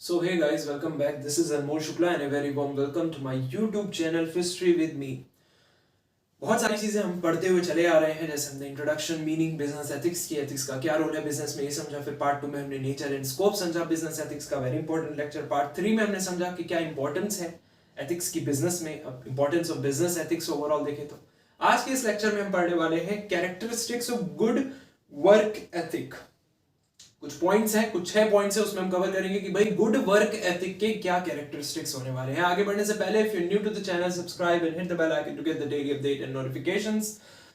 So hey guys, welcome back. This is Anmol Shukla and a very warm welcome to my YouTube channel History with me. बहुत सारी चीजें हम पढ़ते हुए चले आ रहे हैं, जैसे हमने इंट्रोडक्शन, मीनिंग, बिजनेस एथिक्स की, एथिक्स का क्या रोल है बिजनेस में ये समझा, फिर पार्ट 2 में हमने नेचर एंड स्कोप समझा बिजनेस एथिक्स का, वेरी इंपॉर्टेंट लेक्चर। पार्ट 3 में हमने समझा कि क्या इंपॉर्टेंस है एथिक्स की बिजनेस में, importance of business ethics overall देखें तो। आज के इस लेक्चर में हम पढ़ने वाले हैं characteristics of good work ethic. कुछ पॉइंट्स हैं, कुछ 6 पॉइंट्स हैं, उसमें हम कवर करेंगे कि भाई गुड वर्क एथिक के क्या कैरेक्टरिस्टिक्स होने वाले हैं। आगे बढ़ने से पहले if you new to the channel, subscribe and hit the bell icon to get the daily update and notifications.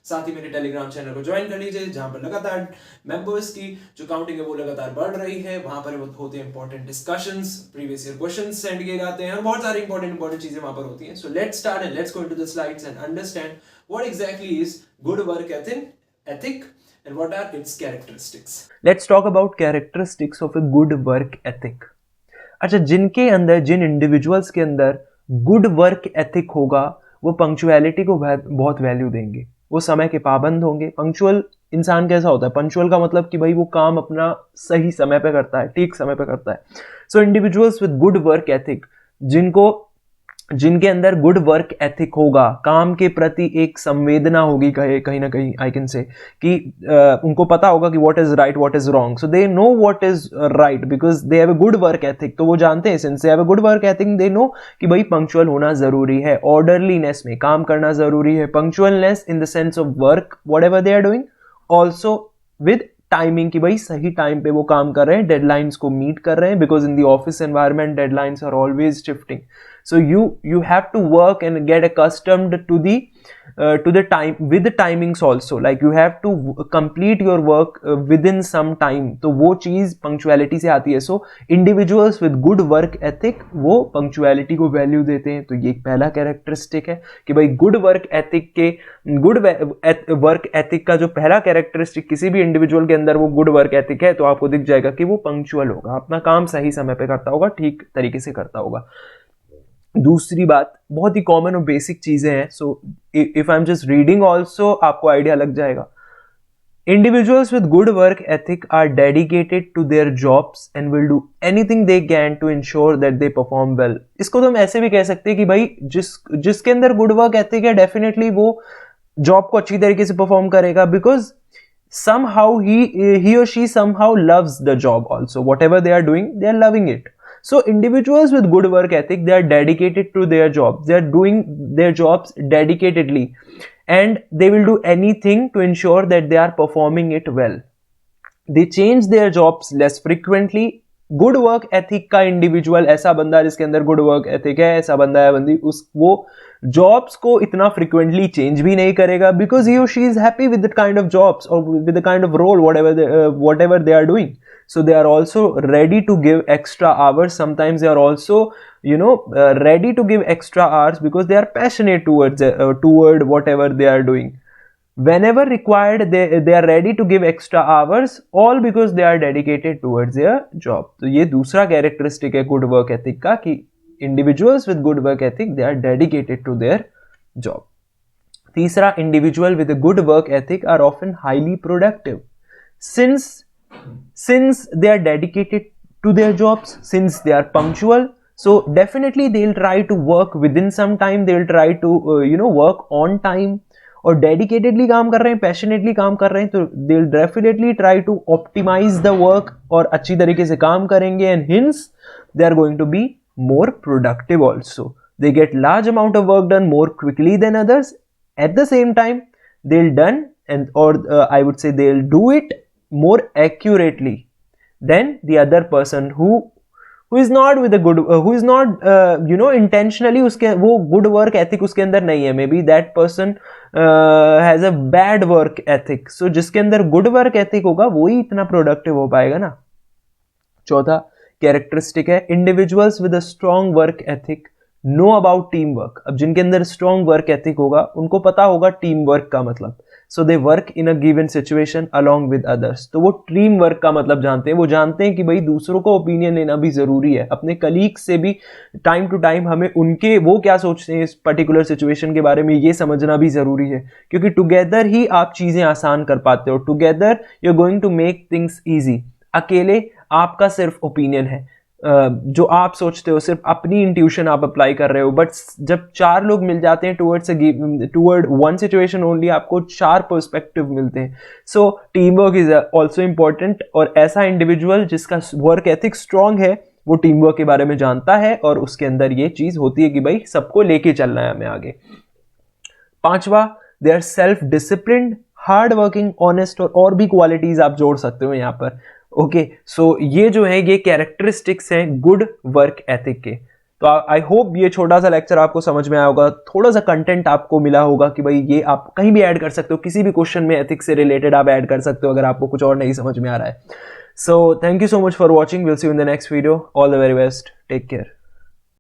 साथ ही मेरे टेलीग्राम चैनल को ज्वाइन कर लीजिए, जहां पर लगातार मेंबर्स की जो काउंटिंग है वो लगातार बढ़ रही है। वहां पर होते हैं important discussions, previous year questions send किए जाते हैं और बहुत सारी इंपॉर्टेंट चीजें वहां पर होती हैं। So let's start and let's go into the slides and understand what exactly is good work ethic and what are its characteristics. Let's talk about characteristics of a good work ethic. अच्छा, जिनके अंदर, जिन individuals के अंदर good work ethic होगा वो punctuality को बहुत value देंगे, वो समय के पाबंद होंगे। पंक्चुअल इंसान कैसा होता है? पंक्चुअल का मतलब कि भाई वो काम अपना सही समय पे करता है, ठीक समय पे करता है। So individuals with good work ethic, जिनके अंदर गुड वर्क एथिक होगा, काम के प्रति एक संवेदना होगी, कहीं ना कहीं आई कैन से कि उनको पता होगा कि what is right, what is wrong. So they know what is right because they have a good work ethic. तो वो जानते हैं, since they have a good work ethic, they know कि भाई पंक्चुअल होना जरूरी है, ऑर्डरलीनेस में काम करना जरूरी है, punctualness in the sense of work whatever they are doing, also with timing, कि भाई सही टाइम पे वो काम कर रहे हैं, डेडलाइंस को मीट कर रहे हैं, because in the office environment deadlines are always shifting. So you have to work and get accustomed to the time with the timings also, like you have to complete your work within some time. तो वो चीज punctuality से आती है. So individuals with good work ethic वो punctuality को value देते हैं. तो ये एक पहला कैरेक्टरिस्टिक है कि भाई गुड वर्क एथिक का जो पहला कैरेक्टरिस्टिक किसी भी इंडिविजुअल के अंदर वो गुड वर्क एथिक है, तो आपको दिख जाएगा कि वो पंक्चुअल होगा, अपना काम सही समय पे करता होगा, ठीक तरीके से करता होगा. दूसरी बात, बहुत ही कॉमन और बेसिक चीजें हैं, so if I am just reading also आपको आइडिया लग जाएगा. Individuals with good work ethic are dedicated to their jobs and will do anything they can to ensure that they perform well. इसको तो हम ऐसे भी कह सकते हैं कि भाई जिसके अंदर गुड वर्क एथिक है, डेफिनेटली वो जॉब को अच्छी तरीके से परफॉर्म करेगा, because somehow he or she somehow loves the job also. Whatever they are doing, they are loving it. So individuals with good work ethic, they are dedicated to their jobs, they are doing their jobs dedicatedly, and they will do anything to ensure that they are performing it well. They change their jobs less frequently. Good work ethic का individual, ऐसा बंदा जिसके अंदर good work ethic है, ऐसा बंदा है बंदी, वो जॉब्स को इतना फ्रिक्वेंटली चेंज भी नहीं करेगा, बिकॉज ही और she is happy with the kind of jobs और with the kind of role whatever they are doing. So they are also ready to give extra hours. Sometimes they are also ready to give extra hours because they are passionate toward whatever they are doing. Whenever required, they are ready to give extra hours, all because they are dedicated towards their job. तो ये दूसरा characteristic है good work ethic का, कि individuals with good work ethic, they are dedicated to their job. तीसरा, individual with a good work ethic are often highly productive. Since they are dedicated to their jobs, since they are punctual, so definitely they'll try to work within some time, they'll try to work on time, और dedicatedly काम कर रहे हैं, passionately काम कर रहे हैं, तो they will definitely try to optimize the work और अच्छी तरीके से काम करेंगे, and hence they are going to be more productive also. They get large amount of work done more quickly than others. At the same time they will done and और I would say they will do it more accurately than the other person who is not with a good who is not intentionally उसके वो good work ethic उसके अंदर नहीं है. Maybe that person has a bad work ethic. So जिसके अंदर good work ethic होगा वो ही इतना productive हो पाएगा ना. चौथा कैरेक्टरिस्टिक है individuals with a strong work ethic know about teamwork. अब जिनके अंदर strong work ethic होगा उनको पता होगा teamwork का मतलब. So they work in a given situation along with others. तो वो टीम वर्क का मतलब जानते हैं. वो जानते हैं कि भाई दूसरों को ओपिनियन लेना भी जरूरी है, अपने कलीग से भी टाइम टू टाइम हमें उनके वो क्या सोचते हैं इस पर्टिकुलर सिचुएशन के बारे में ये समझना भी जरूरी है, क्योंकि टुगेदर ही आप चीजें आसान कर पाते हो. Together you are going to make things easy. अकेले आपका सिर्फ ओपिनियन है, जो आप सोचते हो सिर्फ अपनी इंट्यूशन आप अप्लाई कर रहे हो, बट जब 4 लोग मिल जाते हैं टुवर्ड वन सिचुएशन ओनली, आपको 4 पर्सपेक्टिव मिलते हैं. So team work is also important, और ऐसा इंडिविजुअल जिसका वर्क एथिक स्ट्रांग है वो टीम वर्क के बारे में जानता है और उसके अंदर ये चीज होती है कि भाई सबको लेके चलना है हमें आगे. 5वां, they are self disciplined, hard working, honest, और भी क्वालिटीज आप जोड़ सकते हो यहाँ पर. ओके, सो ये जो है ये कैरेक्टरिस्टिक्स हैं गुड वर्क एथिक के. तो आई होप ये छोटा सा लेक्चर आपको समझ में आया होगा, थोड़ा सा कंटेंट आपको मिला होगा कि भाई ये आप कहीं भी ऐड कर सकते हो, किसी भी क्वेश्चन में एथिक्स से रिलेटेड आप ऐड कर सकते हो अगर आपको कुछ और नहीं समझ में आ रहा है. So thank you so much for watching, will see you in the next video. All the very best, take care.